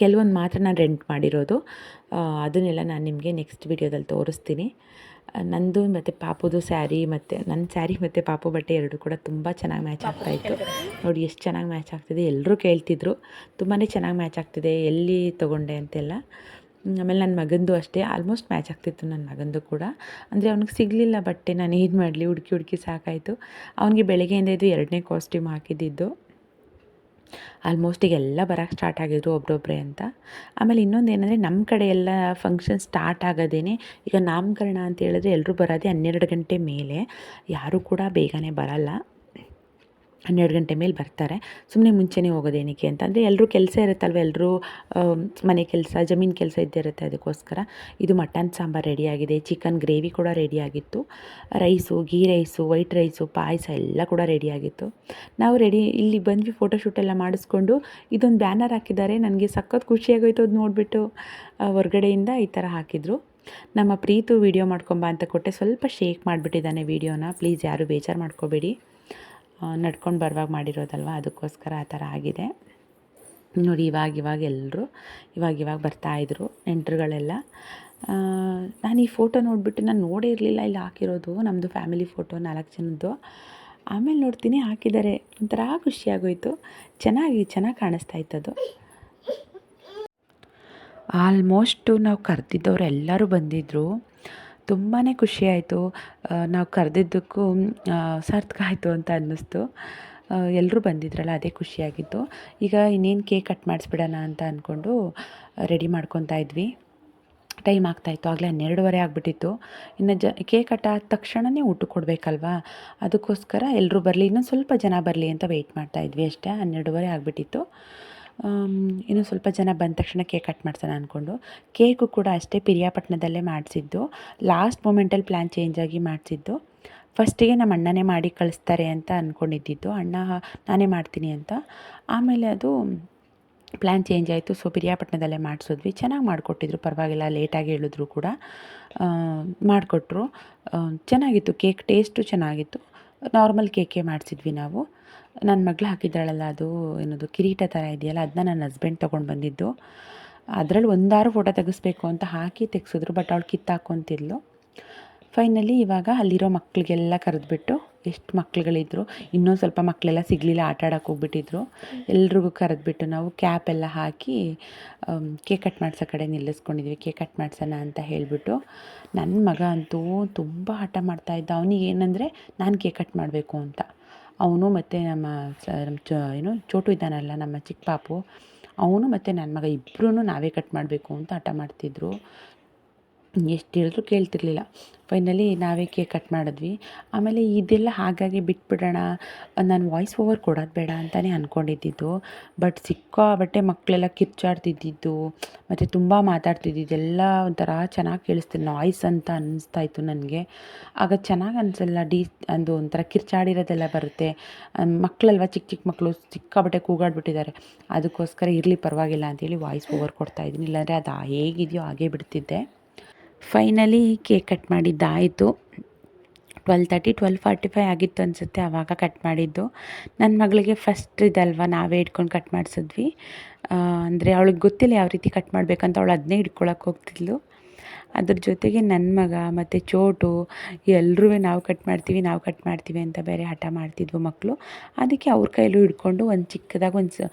ಕೆಲವೊಂದು ಮಾತ್ರ ನಾನು ರೆಂಟ್ ಮಾಡಿರೋದು. ಅದನ್ನೆಲ್ಲ ನಾನು ನಿಮಗೆ ನೆಕ್ಸ್ಟ್ ವೀಡಿಯೋದಲ್ಲಿ ತೋರಿಸ್ತೀನಿ. ನಂದು ಮತ್ತು ಪಾಪುದು ಸ್ಯಾರಿ, ಮತ್ತು ನನ್ನ ಸ್ಯಾರಿ ಮತ್ತು ಪಾಪು ಬಟ್ಟೆ ಎರಡೂ ಕೂಡ ತುಂಬ ಚೆನ್ನಾಗಿ ಮ್ಯಾಚ್ ಆಗ್ತಾಯಿತ್ತು. ನೋಡಿ ಎಷ್ಟು ಚೆನ್ನಾಗಿ ಮ್ಯಾಚ್ ಆಗ್ತಿದೆ. ಎಲ್ಲರೂ ಕೇಳ್ತಿದ್ರು, ತುಂಬಾ ಚೆನ್ನಾಗಿ ಮ್ಯಾಚ್ ಆಗ್ತಿದೆ, ಎಲ್ಲಿ ತೊಗೊಂಡೆ ಅಂತೆಲ್ಲ. ಆಮೇಲೆ ನನ್ನ ಮಗಂದು ಅಷ್ಟೇ ಆಲ್ಮೋಸ್ಟ್ ಮ್ಯಾಚ್ ಆಗ್ತಿತ್ತು. ನನ್ನ ಮಗಂದು ಕೂಡ, ಅಂದರೆ ಅವ್ನಿಗೆ ಸಿಗಲಿಲ್ಲ ಬಟ್ಟೆ, ನಾನು ಏನು ಮಾಡಲಿ, ಹುಡುಕಿ ಸಾಕಾಯಿತು. ಅವನಿಗೆ ಬೆಳಗ್ಗೆಯಿಂದ ಇದು 2ನೇ ಕಾಸ್ಟ್ಯೂಮ್ ಹಾಕಿದ್ದಿದ್ದು. ಆಲ್ಮೋಸ್ಟ್ ಈಗ ಎಲ್ಲ ಬರೋಕ್ಕೆ ಸ್ಟಾರ್ಟ್ ಆಗಿದ್ರು ಒಬ್ಬರೊಬ್ಬರೇ ಅಂತ. ಆಮೇಲೆ ಇನ್ನೊಂದು ಏನಂದರೆ ನಮ್ಮ ಕಡೆ ಎಲ್ಲ ಫಂಕ್ಷನ್ ಸ್ಟಾರ್ಟ್ ಆಗೋದೇನೆ ಈಗ ನಾಮಕರಣ ಅಂತ ಹೇಳಿದ್ರೆ ಎಲ್ಲರೂ ಬರೋದೇ 12 ಗಂಟೆ ಮೇಲೆ, ಯಾರೂ ಕೂಡ ಬೇಗನೆ ಬರಲ್ಲ. 12 ಗಂಟೆ ಮೇಲೆ ಬರ್ತಾರೆ. ಸುಮ್ಮನೆ ಮುಂಚೆನೇ ಹೋಗೋದೇನಕ್ಕೆ ಅಂತ ಅಂದರೆ ಎಲ್ಲರೂ ಕೆಲಸ ಇರುತ್ತಲ್ವ, ಎಲ್ಲರೂ ಮನೆ ಕೆಲಸ, ಜಮೀನು ಕೆಲಸ ಇದ್ದೇ ಇರುತ್ತೆ. ಅದಕ್ಕೋಸ್ಕರ ಇದು ಮಟನ್ ಸಾಂಬಾರು ರೆಡಿಯಾಗಿದೆ, ಚಿಕನ್ ಗ್ರೇವಿ ಕೂಡ ರೆಡಿಯಾಗಿತ್ತು, rice, ghee rice, white rice, ಪಾಯಸ ಎಲ್ಲ ಕೂಡ ರೆಡಿಯಾಗಿತ್ತು. ನಾವು ಇಲ್ಲಿ ಬಂದ್ವಿ, ಫೋಟೋಶೂಟ್ ಎಲ್ಲ ಮಾಡಿಸ್ಕೊಂಡು ಇದೊಂದು ಬ್ಯಾನರ್ ಹಾಕಿದ್ದಾರೆ. ನನಗೆ ಸಖತ್ ಖುಷಿಯಾಗೋಯ್ತು ಅದು ನೋಡಿಬಿಟ್ಟು. ಹೊರಗಡೆಯಿಂದ ಈ ಥರ ಹಾಕಿದರು. ನಮ್ಮ ಪ್ರೀತು ವೀಡಿಯೋ ಮಾಡ್ಕೊಂಬ ಅಂತ ಕೊಟ್ಟೆ, ಸ್ವಲ್ಪ ಶೇಕ್ ಮಾಡಿಬಿಟ್ಟಿದ್ದಾನೆ ವೀಡಿಯೋನ. ಪ್ಲೀಸ್ ಯಾರು ಬೇಜಾರು ಮಾಡ್ಕೋಬೇಡಿ, ನಡ್ಕೊಂಡು ಬರುವಾಗ ಮಾಡಿರೋದಲ್ವ, ಅದಕ್ಕೋಸ್ಕರ ಆ ಥರ ಆಗಿದೆ. ನೋಡಿ ಇವಾಗ ಎಲ್ಲರೂ ಇವಾಗ ಬರ್ತಾಯಿದ್ರು ನೆಂಟರುಗಳೆಲ್ಲ. ನಾನು ಈ ಫೋಟೋ ನೋಡಿಬಿಟ್ಟು ನಾನು ನೋಡೇ ಇರಲಿಲ್ಲ ಇಲ್ಲಿ ಹಾಕಿರೋದು, ನಮ್ಮದು ಫ್ಯಾಮಿಲಿ ಫೋಟೋ 4 ಜನದ್ದು. ಆಮೇಲೆ ನೋಡ್ತೀನಿ ಹಾಕಿದ್ದಾರೆ, ಒಂಥರ ಖುಷಿಯಾಗೋಯಿತು. ಚೆನ್ನಾಗಿ ಕಾಣಿಸ್ತಾ ಇತ್ತದು. ಆಲ್ಮೋಸ್ಟು ನಾವು ಕರೆದಿದ್ದವ್ರು ಎಲ್ಲರೂ ಬಂದಿದ್ದರು. ತುಂಬಾ ಖುಷಿಯಾಯಿತು. ನಾವು ಕರೆದಿದ್ದಕ್ಕೂ ಸಾರ್ಥಕ ಆಯಿತು ಅಂತ ಅನ್ನಿಸ್ತು. ಎಲ್ಲರೂ ಬಂದಿದ್ರಲ್ಲ, ಅದೇ ಖುಷಿಯಾಗಿತ್ತು. ಈಗ ಇನ್ನೇನು ಕೇಕ್ ಕಟ್ ಮಾಡಿಸ್ಬಿಡೋಣ ಅಂತ ಅಂದ್ಕೊಂಡು ರೆಡಿ ಮಾಡ್ಕೊತಾ ಇದ್ವಿ. ಟೈಮ್ ಆಗ್ತಾಯಿತ್ತು, ಆಗಲೇ 12:30 ಆಗಿಬಿಟ್ಟಿತ್ತು. ಇನ್ನು ಕೇಕ್ ಕಟ್ ಆದ ತಕ್ಷಣವೇ ಊಟಕ್ಕೆ ಕೊಡಬೇಕಲ್ವಾ, ಅದಕ್ಕೋಸ್ಕರ ಎಲ್ಲರೂ ಬರಲಿ, ಇನ್ನೊಂದು ಸ್ವಲ್ಪ ಜನ ಬರಲಿ ಅಂತ ವೆಯ್ಟ್ ಮಾಡ್ತಾಯಿದ್ವಿ ಅಷ್ಟೇ. 12:30 ಆಗಿಬಿಟ್ಟಿತ್ತು. ಇನ್ನು ಸ್ವಲ್ಪ ಜನ ಬಂದ ತಕ್ಷಣ ಕೇಕ್ ಕಟ್ ಮಾಡ್ಸೋಣ ಅಂದ್ಕೊಂಡು. ಕೇಕು ಕೂಡ ಅಷ್ಟೇ ಪಿರಿಯಾಪಟ್ಟಣದಲ್ಲೇ ಮಾಡಿಸಿದ್ದು. ಲಾಸ್ಟ್ ಮೂಮೆಂಟಲ್ಲಿ ಪ್ಲ್ಯಾನ್ ಚೇಂಜ್ ಆಗಿ ಮಾಡಿಸಿದ್ದು. ಫಸ್ಟಿಗೆ ನಮ್ಮ ಅಣ್ಣನೇ ಮಾಡಿ ಕಳಿಸ್ತಾರೆ ಅಂತ ಅಂದ್ಕೊಂಡಿದ್ದಿದ್ದು, ಅಣ್ಣ ನಾನೇ ಮಾಡ್ತೀನಿ ಅಂತ. ಆಮೇಲೆ ಅದು ಪ್ಲ್ಯಾನ್ ಚೇಂಜ್ ಆಯಿತು. ಸೊ ಪಿರಿಯಾಪಟ್ಟಣದಲ್ಲೇ ಮಾಡಿಸಿದ್ವಿ. ಚೆನ್ನಾಗಿ ಮಾಡಿಕೊಟ್ಟಿದ್ರು, ಪರವಾಗಿಲ್ಲ. ಲೇಟಾಗಿ ಹೇಳಿದ್ರು ಕೂಡ ಮಾಡಿಕೊಟ್ರು. ಚೆನ್ನಾಗಿತ್ತು ಕೇಕ್, ಟೇಸ್ಟು ಚೆನ್ನಾಗಿತ್ತು. ನಾರ್ಮಲ್ ಕೇಕೇ ಮಾಡಿಸಿದ್ವಿ ನಾವು. ನನ್ನ ಮಗಳು ಹಾಕಿದ್ದಾಳಲ್ಲ, ಅದು ಏನದು ಕಿರೀಟ ಥರ ಇದೆಯಲ್ಲ, ಅದನ್ನ ನನ್ನ ಹಸ್ಬೆಂಡ್ ತೊಗೊಂಡು ಬಂದಿದ್ದು. ಅದರಲ್ಲಿ 1 ಫೋಟೋ ತೆಗೆಸ್ಬೇಕು ಅಂತ ಹಾಕಿ ತೆಗೆಸಿದ್ರು, ಬಟ್ ಅವಳು ಕಿತ್ತಾಕೊಂತಿದ್ಲು. ಫೈನಲಿ ಇವಾಗ ಅಲ್ಲಿರೋ ಮಕ್ಕಳಿಗೆಲ್ಲ ಕರೆದ್ಬಿಟ್ಟು, ಎಷ್ಟು ಮಕ್ಳುಗಳಿದ್ರು, ಇನ್ನೊಂದು ಸ್ವಲ್ಪ ಮಕ್ಕಳೆಲ್ಲ ಸಿಗಲಿಲ್ಲ, ಆಟ ಆಡೋಕ್ಕೆ ಹೋಗ್ಬಿಟ್ಟಿದ್ರು. ಎಲ್ರಿಗೂ ಕರೆದ್ಬಿಟ್ಟು ನಾವು ಕ್ಯಾಪ್ ಎಲ್ಲ ಹಾಕಿ ಕೇಕ್ ಕಟ್ ಮಾಡಿಸೋ ಕಡೆ ನಿಲ್ಲಿಸ್ಕೊಂಡಿದ್ವಿ. ಕೇಕ್ ಕಟ್ ಮಾಡಿಸೋಣ ಅಂತ ಹೇಳಿಬಿಟ್ಟು. ನನ್ನ ಮಗ ಅಂತೂ ತುಂಬ ಹಠ ಮಾಡ್ತಾಯಿದ್ದ. ಅವನಿಗೆ ಏನಂದರೆ ನಾನು ಕೇಕ್ ಕಟ್ ಮಾಡಬೇಕು ಅಂತ. ಅವನು ಮತ್ತು ನಮ್ಮ ಚೋಟು ಇದ್ದಾನಲ್ಲ, ನಮ್ಮ ಚಿಕ್ಕ ಪಾಪು, ಅವನು ಮತ್ತು ನನ್ನ ಮಗ ಇಬ್ಬರೂ ನಾವೇ ಕಟ್ ಮಾಡಬೇಕು ಅಂತ ಹಠ ಮಾಡ್ತಿದ್ರು. ಎಷ್ಟು ಹೇಳಿದ್ರು ಕೇಳ್ತಿರ್ಲಿಲ್ಲ. ಫೈನಲಿ ನಾವೇ ಕೇಕ್ ಕಟ್ ಮಾಡಿದ್ವಿ. ಆಮೇಲೆ ಇದೆಲ್ಲ ಹಾಗಾಗಿ ಬಿಟ್ಬಿಡೋಣ, ನಾನು ವಾಯ್ಸ್ ಓವರ್ ಕೊಡೋದು ಬೇಡ ಅಂತಲೇ ಅಂದ್ಕೊಂಡಿದ್ದಿದ್ದು. ಬಟ್ ಸಿಕ್ಕಾಬಟ್ಟೆ ಮಕ್ಕಳೆಲ್ಲ ಕಿರ್ಚಾಡ್ತಿದ್ದಿದ್ದು ಮತ್ತು ತುಂಬ ಮಾತಾಡ್ತಿದ್ದಿದ್ದೆಲ್ಲ ಒಂಥರ ಚೆನ್ನಾಗಿ ಕೇಳಿಸ್ತಿತ್ತು, ನಾಯ್ಸ್ ಅಂತ ಅನ್ನಿಸ್ತಾಯಿತ್ತು ನನಗೆ. ಆಗ ಚೆನ್ನಾಗಿ ಅನಿಸಲ್ಲ, ಅದು ಒಂಥರ ಕಿರ್ಚಾಡಿರೋದೆಲ್ಲ ಬರುತ್ತೆ. ಮಕ್ಕಳಲ್ವ, ಚಿಕ್ಕ ಮಕ್ಕಳು ಸಿಕ್ಕಾಬಟ್ಟೆ ಕೂಗಾಡ್ಬಿಟ್ಟಿದ್ದಾರೆ. ಅದಕ್ಕೋಸ್ಕರ ಇರಲಿ ಪರವಾಗಿಲ್ಲ ಅಂತೇಳಿ ವಾಯ್ಸ್ ಓವರ್ ಕೊಡ್ತಾಯಿದ್ದೀನಿ, ಇಲ್ಲಾಂದರೆ ಅದು ಹೇಗಿದೆಯೋ ಹಾಗೇ ಬಿಡ್ತಿದ್ದೆ. ಫೈನಲಿ ಕೇಕ್ ಕಟ್ ಮಾಡಿದ್ದಾಯಿತು. 12:30 12:45 ಆಗಿತ್ತು ಅನಿಸುತ್ತೆ ಆವಾಗ ಕಟ್ ಮಾಡಿದ್ದು. ನನ್ನ ಮಗಳಿಗೆ ಫಸ್ಟ್ ಇದಲ್ವ, ನಾವೇ ಇಟ್ಕೊಂಡು ಕಟ್ ಮಾಡಿಸಿದ್ವಿ. ಅಂದರೆ ಅವಳಿಗೆ ಗೊತ್ತಿಲ್ಲ ಯಾವ ರೀತಿ ಕಟ್ ಮಾಡಬೇಕಂತ, ಅವಳು ಅದನ್ನೇ ಹಿಡ್ಕೊಳಕ್ಕೆ ಹೋಗ್ತಿದ್ಲು. ಅದ್ರ ಜೊತೆಗೆ ನನ್ನ ಮಗ ಮತ್ತು ಚೋಟು ಎಲ್ಲರೂ ನಾವು ಕಟ್ ಮಾಡ್ತೀವಿ ಅಂತ ಬೇರೆ ಹಠ ಮಾಡ್ತಿದ್ವು ಮಕ್ಕಳು. ಅದಕ್ಕೆ ಅವ್ರ ಕೈಲೂ ಹಿಡ್ಕೊಂಡು ಒಂದು ಚಿಕ್ಕದಾಗಿ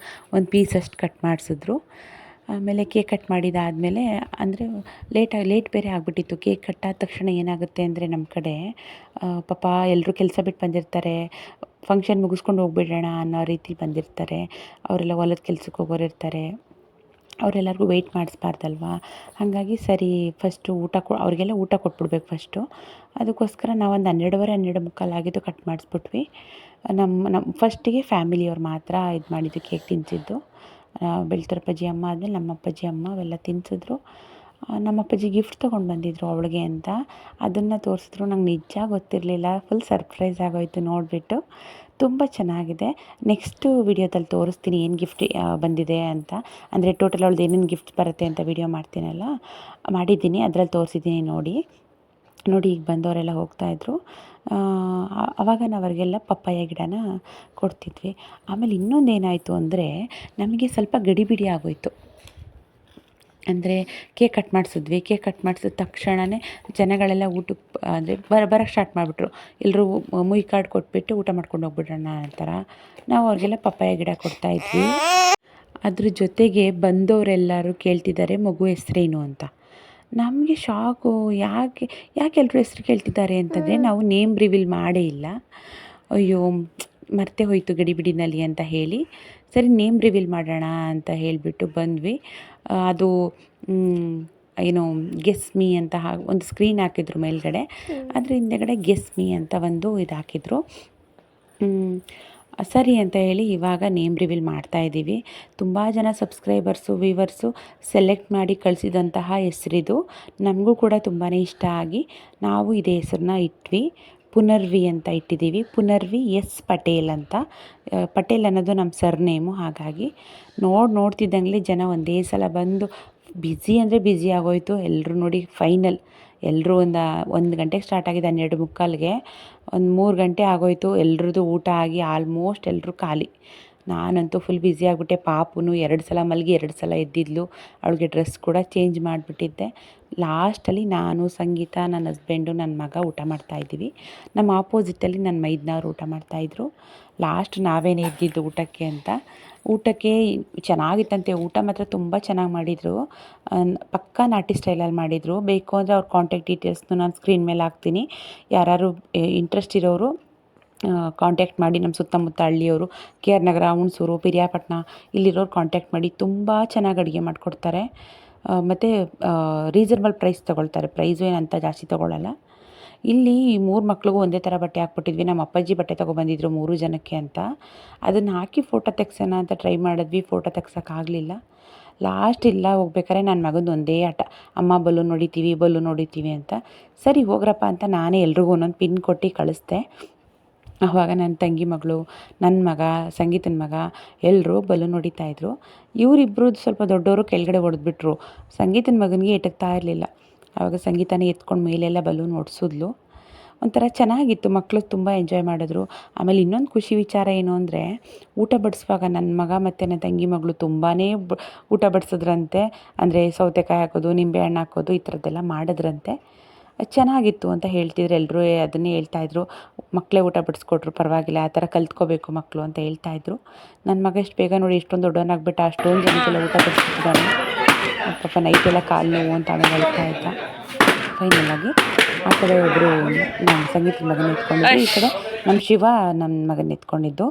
ಒಂದು ಪೀಸಷ್ಟು ಕಟ್ ಮಾಡಿಸಿದ್ರು. ಆಮೇಲೆ ಕೇಕ್ ಕಟ್ ಮಾಡಿದ್ದಾದಮೇಲೆ, ಅಂದರೆ ಲೇಟ್ ಬೇರೆ ಆಗಿಬಿಟ್ಟಿತ್ತು. ಕೇಕ್ ಕಟ್ಟಾದ ತಕ್ಷಣ ಏನಾಗುತ್ತೆ ಅಂದರೆ ನಮ್ಮ ಕಡೆ ಪಾಪ ಎಲ್ಲರೂ ಕೆಲಸ ಬಿಟ್ಟು ಬಂದಿರ್ತಾರೆ, ಫಂಕ್ಷನ್ ಮುಗಿಸ್ಕೊಂಡು ಹೋಗ್ಬಿಡೋಣ ಅನ್ನೋ ರೀತಿ ಬಂದಿರ್ತಾರೆ. ಅವರೆಲ್ಲ ಹೊಲದ ಕೆಲ್ಸಕ್ಕೆ ಹೋಗೋರು ಇರ್ತಾರೆ, ಅವರೆಲ್ಲರಿಗೂ ವೆಯ್ಟ್ ಮಾಡಿಸ್ಬಾರ್ದಲ್ವ. ಹಾಗಾಗಿ ಸರಿ ಫಸ್ಟು ಅವರಿಗೆಲ್ಲ ಊಟ ಕೊಟ್ಬಿಡ್ಬೇಕು ಫಸ್ಟು. ಅದಕ್ಕೋಸ್ಕರ ನಾವೊಂದು 12:30 12:45 ಆಗಿದ್ದು ಕಟ್ ಮಾಡಿಸ್ಬಿಟ್ವಿ. ನಮ್ಮ ಫಸ್ಟಿಗೆ ಫ್ಯಾಮಿಲಿಯವ್ರು ಮಾತ್ರ ಇದು ಮಾಡಿದ್ದು, ಕೇಕ್ ತಿನ್ನಿಸಿದ್ದು. ಬೆಳ್ತರಪ್ಪಾಜಿ ಅಮ್ಮ ಆದಮೇಲೆ ನಮ್ಮ ಅಪ್ಪಾಜಿ ಅಮ್ಮ ಅವೆಲ್ಲ ತಿನ್ನಿಸಿದ್ರು. ನಮ್ಮ ಅಪ್ಪಾಜಿ ಗಿಫ್ಟ್ ತೊಗೊಂಡು ಬಂದಿದ್ದರು ಅವಳಿಗೆ ಅಂತ, ಅದನ್ನು ತೋರಿಸಿದ್ರು. ನಂಗೆ ನಿಜ ಗೊತ್ತಿರಲಿಲ್ಲ, ಫುಲ್ ಸರ್ಪ್ರೈಸ್ ಆಗೋಯಿತು ನೋಡಿಬಿಟ್ಟು. ತುಂಬ ಚೆನ್ನಾಗಿದೆ. ನೆಕ್ಸ್ಟು ವಿಡಿಯೋದಲ್ಲಿ ತೋರಿಸ್ತೀನಿ ಏನು ಗಿಫ್ಟ್ ಬಂದಿದೆ ಅಂತ. ಅಂದರೆ ಟೋಟಲ್ ಅವಳದು ಏನೇನು ಗಿಫ್ಟ್ ಬರುತ್ತೆ ಅಂತ ವಿಡಿಯೋ ಮಾಡಿದ್ದೀನಿ, ಅದರಲ್ಲಿ ತೋರಿಸಿದ್ದೀನಿ ನೋಡಿ. ಈಗ ಬಂದವರೆಲ್ಲ ಹೋಗ್ತಾಯಿದ್ರು. ಆವಾಗ ನಾವು ಅವರಿಗೆಲ್ಲ ಪಪ್ಪಾಯ ಗಿಡನ ಕೊಡ್ತಿದ್ವಿ. ಆಮೇಲೆ ಇನ್ನೊಂದು ಏನಾಯಿತು ಅಂದರೆ, ನಮಗೆ ಸ್ವಲ್ಪ ಗಡಿಬಿಡಿ ಆಗೋಯಿತು. ಅಂದರೆ ಕೇಕ್ ಕಟ್ ಮಾಡಿಸಿದ್ವಿ. ಕೇಕ್ ಕಟ್ ಮಾಡಿಸಿದ ತಕ್ಷಣವೇ ಜನಗಳೆಲ್ಲ ಊಟಕ್ಕೆ ಅಂದರೆ ಬರೋಕ್ಕೆ ಸ್ಟಾರ್ಟ್ ಮಾಡಿಬಿಟ್ರು. ಎಲ್ಲರೂ ಮುಯ್ ಕಾರ್ಡ್ ಕೊಟ್ಬಿಟ್ಟು ಊಟ ಮಾಡ್ಕೊಂಡು ಹೋಗ್ಬಿಡೋಣ ಅಂತಾರ. ನಾವು ಅವ್ರಿಗೆಲ್ಲ ಪಪ್ಪಾಯ ಗಿಡ ಕೊಡ್ತಾಯಿದ್ವಿ. ಅದ್ರ ಜೊತೆಗೆ ಬಂದವರೆಲ್ಲರೂ ಕೇಳ್ತಿದ್ದಾರೆ ಮಗು ಹೆಸ್ರೇನು ಅಂತ. ನಮಗೆ ಶಾಕು, ಯಾಕೆ ಎಲ್ಲರೂ ಹೆಸ್ರು ಕೇಳ್ತಿದ್ದಾರೆ ಅಂತಂದರೆ, ನಾವು ನೇಮ್ ರಿವೀಲ್ ಮಾಡೇ ಇಲ್ಲ. ಅಯ್ಯೋ ಮರ್ತೇ ಹೋಯಿತು ಗಡಿಬಿಡಿನಲ್ಲಿ ಅಂತ ಹೇಳಿ ಸರಿ ನೇಮ್ ರಿವೀಲ್ ಮಾಡೋಣ ಅಂತ ಹೇಳಿಬಿಟ್ಟು ಬಂದ್ವಿ. ಅದು ಏನು ಗೆಸ್ ಮೀ ಅಂತ ಒಂದು ಸ್ಕ್ರೀನ್ ಹಾಕಿದ್ರು ಮೇಲ್ಗಡೆ, ಅದ್ರ ಹಿಂದೆಗಡೆ ಗೆಸ್ ಮೀ ಅಂತ ಒಂದು ಇದು ಹಾಕಿದ್ರು. ಸರಿ ಅಂತ ಹೇಳಿ ಇವಾಗ ನೇಮ್ ರಿವೀಲ್ ಮಾಡ್ತಾಯಿದ್ದೀವಿ. ತುಂಬ ಜನ ಸಬ್ಸ್ಕ್ರೈಬರ್ಸು ವ್ಯೂವರ್ಸು ಸೆಲೆಕ್ಟ್ ಮಾಡಿ ಕಳಿಸಿದಂತಹ ಹೆಸರಿದು. ನಮಗೂ ಕೂಡ ತುಂಬಾ ಇಷ್ಟ ಆಗಿ ನಾವು ಇದೇ ಹೆಸರನ್ನ ಇಟ್ವಿ. ಪುನರ್ವಿ ಅಂತ ಇಟ್ಟಿದ್ದೀವಿ. ಪುನರ್ವಿ ಎಸ್ ಪಟೇಲ್ ಅಂತ. ಪಟೇಲ್ ಅನ್ನೋದು ನಮ್ಮ ಸರ್ನೇಮು. ಹಾಗಾಗಿ ನೋಡ್ತಿದ್ದಂಗೆ ಜನ ಒಂದೇ ಸಲ ಬಂದು ಬ್ಯುಸಿ ಅಂದರೆ ಬ್ಯುಸಿ ಆಗೋಯಿತು. ಎಲ್ಲರೂ ನೋಡಿ ಫೈನಲ್ ಎಲ್ಲರೂ ಒಂದು ಗಂಟೆಗೆ ಸ್ಟಾರ್ಟ್ ಆಗಿದೆ, 12:45ಗೆ ಒಂದು 3 ಗಂಟೆ ಆಗೋಯಿತು. ಎಲ್ರದ್ದು ಊಟ ಆಗಿ ಆಲ್ಮೋಸ್ಟ್ ಎಲ್ಲರೂ ಖಾಲಿ. ನಾನಂತೂ ಫುಲ್ ಬ್ಯುಸಿ ಆಗಿಬಿಟ್ಟೆ. ಪಾಪುನು 2 ಸಲ ಮಲಗಿ 2 ಸಲ ಎದ್ದಿದ್ಲು. ಅವಳಿಗೆ ಡ್ರೆಸ್ ಕೂಡ ಚೇಂಜ್ ಮಾಡಿಬಿಟ್ಟಿದ್ದೆ. ಲಾಸ್ಟಲ್ಲಿ ನಾನು, ಸಂಗೀತ, ನನ್ನ ಹಸ್ಬೆಂಡು, ನನ್ನ ಮಗ ಊಟ ಮಾಡ್ತಾಯಿದ್ದೀವಿ. ನಮ್ಮ ಆಪೋಸಿಟಲ್ಲಿ ನನ್ನ ಮೈದ್ನವ್ರು ಊಟ ಮಾಡ್ತಾಯಿದ್ರು. ಲಾಸ್ಟ್ ನಾವೇನೇ ಇದ್ದಿದ್ದು ಊಟಕ್ಕೆ ಅಂತ. ಊಟಕ್ಕೆ ಚೆನ್ನಾಗಿತ್ತಂತೆ. ಊಟ ಮಾತ್ರ ತುಂಬ ಚೆನ್ನಾಗಿ ಮಾಡಿದರು. ಪಕ್ಕಾ ನಾಟಿ ಸ್ಟೈಲಲ್ಲಿ ಮಾಡಿದರು. ಬೇಕು ಅಂದರೆ ಅವ್ರ ಕಾಂಟ್ಯಾಕ್ಟ್ ಡೀಟೇಲ್ಸ್ನು ನಾನು ಸ್ಕ್ರೀನ್ ಮೇಲೆ ಹಾಕ್ತೀನಿ. ಯಾರು ಇಂಟ್ರೆಸ್ಟ್ ಇರೋರು ಕಾಂಟ್ಯಾಕ್ಟ್ ಮಾಡಿ. ನಮ್ಮ ಸುತ್ತಮುತ್ತ ಹಳ್ಳಿಯವರು, ಕೆ ಆರ್ ನಗರ, ಹುಣಸೂರು, ಪಿರಿಯಾಪಟ್ಟಣ ಇಲ್ಲಿರೋರು ಕಾಂಟ್ಯಾಕ್ಟ್ ಮಾಡಿ. ತುಂಬ ಚೆನ್ನಾಗಿ ಅಡುಗೆ ಮಾಡಿಕೊಡ್ತಾರೆ. ಮತ್ತು ರೀಸನಬಲ್ ಪ್ರೈಸ್ ತೊಗೊಳ್ತಾರೆ. ಪ್ರೈಸು ಏನಂತ ಜಾಸ್ತಿ ತೊಗೊಳ್ಳಲ್ಲ. ಇಲ್ಲಿ 3 ಮಕ್ಳಿಗೂ ಒಂದೇ ಥರ ಬಟ್ಟೆ ಹಾಕ್ಬಿಟ್ಟಿದ್ವಿ. ನಮ್ಮ ಅಪ್ಪಾಜಿ ಬಟ್ಟೆ ತೊಗೊಬಂದಿದ್ರು 3 ಜನಕ್ಕೆ ಅಂತ. ಅದನ್ನು ಹಾಕಿ ಫೋಟೋ ತೆಗ್ಸೋಣ ಅಂತ ಟ್ರೈ ಮಾಡಿದ್ವಿ. ಫೋಟೋ ತೆಗ್ಸೋಕ್ಕಾಗಲಿಲ್ಲ. ಲಾಸ್ಟ್ ಇಲ್ಲ ಹೋಗ್ಬೇಕಾದ್ರೆ ನನ್ನ ಮಗಂದು ಒಂದೇ ಆಟ, ಅಮ್ಮ ಬಲೂನ್ ಹೊಡಿತೀವಿ ಅಂತ. ಸರಿ ಹೋಗ್ರಪ್ಪ ಅಂತ ನಾನೇ ಎಲ್ರಿಗೂ ಒಂದೊಂದು ಪಿನ್ ಕೊಟ್ಟು ಕಳಿಸ್ದೆ. ಆವಾಗ ನನ್ನ ತಂಗಿ ಮಗಳು, ನನ್ನ ಮಗ, ಸಂಗೀತನ ಮಗ ಎಲ್ಲರೂ ಬಲೂನ್ ಹೊಡಿತಾಯಿದ್ರು. ಇವರಿಬ್ಬರು ಸ್ವಲ್ಪ ದೊಡ್ಡವರು ಕೆಳಗಡೆ ಹೊಡೆದ್ಬಿಟ್ರು. ಸಂಗೀತನ ಮಗನಿಗೆ ಎಟಕ್ತಾ ಇರಲಿಲ್ಲ. ಆವಾಗ ಸಂಗೀತನೇ ಎತ್ಕೊಂಡು ಮೇಲೆಲ್ಲ ಬಲೂನ್ ಹೊಡ್ಸಿದ್ಲು. ಒಂಥರ ಚೆನ್ನಾಗಿತ್ತು. ಮಕ್ಕಳು ತುಂಬ ಎಂಜಾಯ್ ಮಾಡಿದ್ರು. ಆಮೇಲೆ ಇನ್ನೊಂದು ಖುಷಿ ವಿಚಾರ ಏನು ಅಂದರೆ, ಊಟ ಬಡಿಸುವಾಗ ನನ್ನ ಮಗ ಮತ್ತು ನನ್ನ ತಂಗಿ ಮಗಳು ತುಂಬಾ ಊಟ ಬಡಿಸಿದ್ರಂತೆ. ಅಂದರೆ ಸೌತೆಕಾಯಿ ಹಾಕೋದು, ನಿಂಬೆಹಣ್ಣು ಹಾಕೋದು ಈ ಥರದ್ದೆಲ್ಲ ಮಾಡಿದ್ರಂತೆ. ಚೆನ್ನಾಗಿತ್ತು ಅಂತ ಹೇಳ್ತಿದ್ರು. ಎಲ್ಲರೂ ಅದನ್ನೇ ಹೇಳ್ತಾಯಿದ್ರು. ಮಕ್ಕಳೇ ಊಟ ಬಡಿಸ್ಕೊಟ್ರು ಪರವಾಗಿಲ್ಲ, ಆ ಥರ ಕಲ್ತ್ಕೋಬೇಕು ಮಕ್ಕಳು ಅಂತ ಹೇಳ್ತಾಯಿದ್ರು. ನನ್ನ ಮಗ ಎಷ್ಟು ಬೇಗ ನೋಡಿ ಎಷ್ಟೊಂದು ದೊಡ್ಡವನಾಗ್ಬಿಟ್ಟ, ಅಷ್ಟೊಂದು ಜನಕ್ಕೆಲ್ಲ ಊಟ ಬಡಿಸ್ತಿದ್ದಾನೆ. ಪಾಪ ನೈಟೆಲ್ಲ ಕಾಲು ನೋವು ಅಂತ ಆಮೇಲೆ ಹೇಳ್ತಾ ಇದ್ದ. ಫೈನಲಾಗಿ ಆ ಕಡೆ ಒಬ್ಬರು ನಮ್ಮ ಸಂಗೀತದ ಮಗನ ಎತ್ಕೊಂಡಿದ್ದು, ಈ ಕಡೆ ನಮ್ಮ ಶಿವ ನನ್ನ ಮಗನ ಎತ್ಕೊಂಡಿದ್ದು.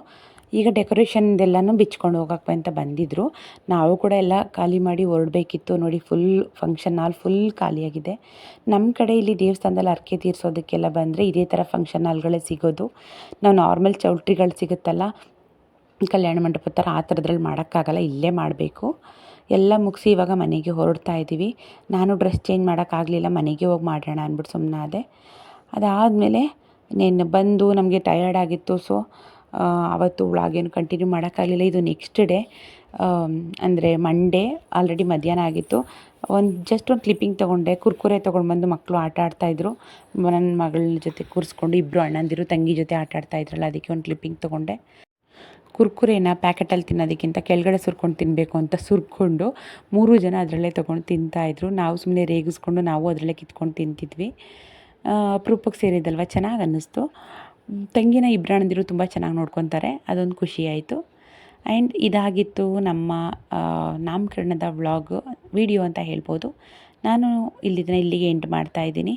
ಈಗ ಡೆಕೋರೇಷನ್ದೆಲ್ಲನೂ ಬಿಚ್ಕೊಂಡು ಹೋಗೋಕ್ಕೆ ಅಂತ ಬಂದಿದ್ದರು. ನಾವು ಕೂಡ ಎಲ್ಲ ಖಾಲಿ ಮಾಡಿ ಹೊರಡಬೇಕಿತ್ತು. ನೋಡಿ ಫಂಕ್ಷನ್ ಹಾಲ್ ಫುಲ್ ಖಾಲಿಯಾಗಿದೆ. ನಮ್ಮ ಕಡೆ ಇಲ್ಲಿ ದೇವಸ್ಥಾನದಲ್ಲಿ ಹರಕೆ ತೀರಿಸೋದಕ್ಕೆಲ್ಲ ಬಂದರೆ ಇದೇ ಥರ ಫಂಕ್ಷನ್ ಹಾಲ್ಗಳೇ ಸಿಗೋದು. ನಾವು ನಾರ್ಮಲ್ ಚೌಲ್ಟ್ರಿಗಳು ಸಿಗುತ್ತಲ್ಲ, ಕಲ್ಯಾಣ ಮಂಟಪದ ಥರ, ಆ ಥರದ್ರಲ್ಲಿ ಮಾಡೋಕ್ಕಾಗಲ್ಲ, ಇಲ್ಲೇ ಮಾಡಬೇಕು. ಎಲ್ಲ ಮುಗಿಸಿ ಇವಾಗ ಮನೆಗೆ ಹೊರಡ್ತಾ ಇದ್ದೀವಿ. ನಾನು ಡ್ರೆಸ್ ಚೇಂಜ್ ಮಾಡೋಕ್ಕಾಗಲಿಲ್ಲ, ಮನೆಗೆ ಹೋಗಿ ಮಾಡೋಣ ಅಂದ್ಬಿಟ್ಟು ಸುಮ್ಮನಾದೆ. ಅದಾದಮೇಲೆ ಬಂದು ನಮಗೆ ಟಯರ್ಡ್ ಆಗಿತ್ತು. ಸೊ ಆವತ್ತು ವ್ಲಾಗೇನು ಕಂಟಿನ್ಯೂ ಮಾಡೋಕ್ಕಾಗಲಿಲ್ಲ. ಇದು ನೆಕ್ಸ್ಟ್ ಡೇ, ಅಂದರೆ ಮಂಡೇ. ಆಲ್ರೆಡಿ ಮಧ್ಯಾಹ್ನ ಆಗಿತ್ತು. ಜಸ್ಟ್ ಒಂದು ಕ್ಲಿಪ್ಪಿಂಗ್ ತೊಗೊಂಡೆ. ಕುರ್ಕುರೆ ತೊಗೊಂಡು ಮಕ್ಕಳು ಆಟ ಆಡ್ತಾಯಿದ್ರು. ನನ್ನ ಮಗಳ ಜೊತೆ ಕೂರಿಸ್ಕೊಂಡು ಇಬ್ಬರು ಅಣ್ಣಂದಿರು ತಂಗಿ ಜೊತೆ ಆಟ ಆಡ್ತಾಯಿದ್ರಲ್ಲ, ಅದಕ್ಕೆ ಒಂದು ಕ್ಲಿಪ್ಪಿಂಗ್ ತೊಗೊಂಡೆ. ಕುರ್ಕುರೆನ ಪ್ಯಾಕೆಟಲ್ಲಿ ತಿನ್ನೋದಕ್ಕಿಂತ ಕೆಳಗಡೆ ಸುರ್ಕೊಂಡು ತಿನ್ನಬೇಕು ಅಂತ ಸುರ್ಕೊಂಡು 3 ಜನ ಅದರಲ್ಲೇ ತೊಗೊಂಡು ತಿಂತಾಯಿದ್ರು. ನಾವು ಸುಮ್ಮನೆ ರೇಗಿಸ್ಕೊಂಡು ನಾವು ಅದರಲ್ಲೇ ಕಿತ್ಕೊಂಡು ತಿಂತಿದ್ವಿ. ಅಪರೂಪಕ್ಕೆ ಸೇರಿದ್ದಲ್ವ, ಚೆನ್ನಾಗಿ ಅನ್ನಿಸ್ತು. ತಂಗಿನ ಇಬ್ಬರು ಅಣ್ಣಂದಿರು ತುಂಬ ಚೆನ್ನಾಗಿ ನೋಡ್ಕೊತಾರೆ, ಅದೊಂದು ಖುಷಿ ಆಯಿತು. ಆ್ಯಂಡ್ ಇದಾಗಿತ್ತು ನಮ್ಮ ನಾಮಕರಣದ ವ್ಲಾಗ್ ವಿಡಿಯೋ ಅಂತ ಹೇಳ್ಬೋದು. ನಾನು ಇಲ್ಲಿಗೆ ಎಂಡ್ ಮಾಡ್ತಾಯಿದ್ದೀನಿ.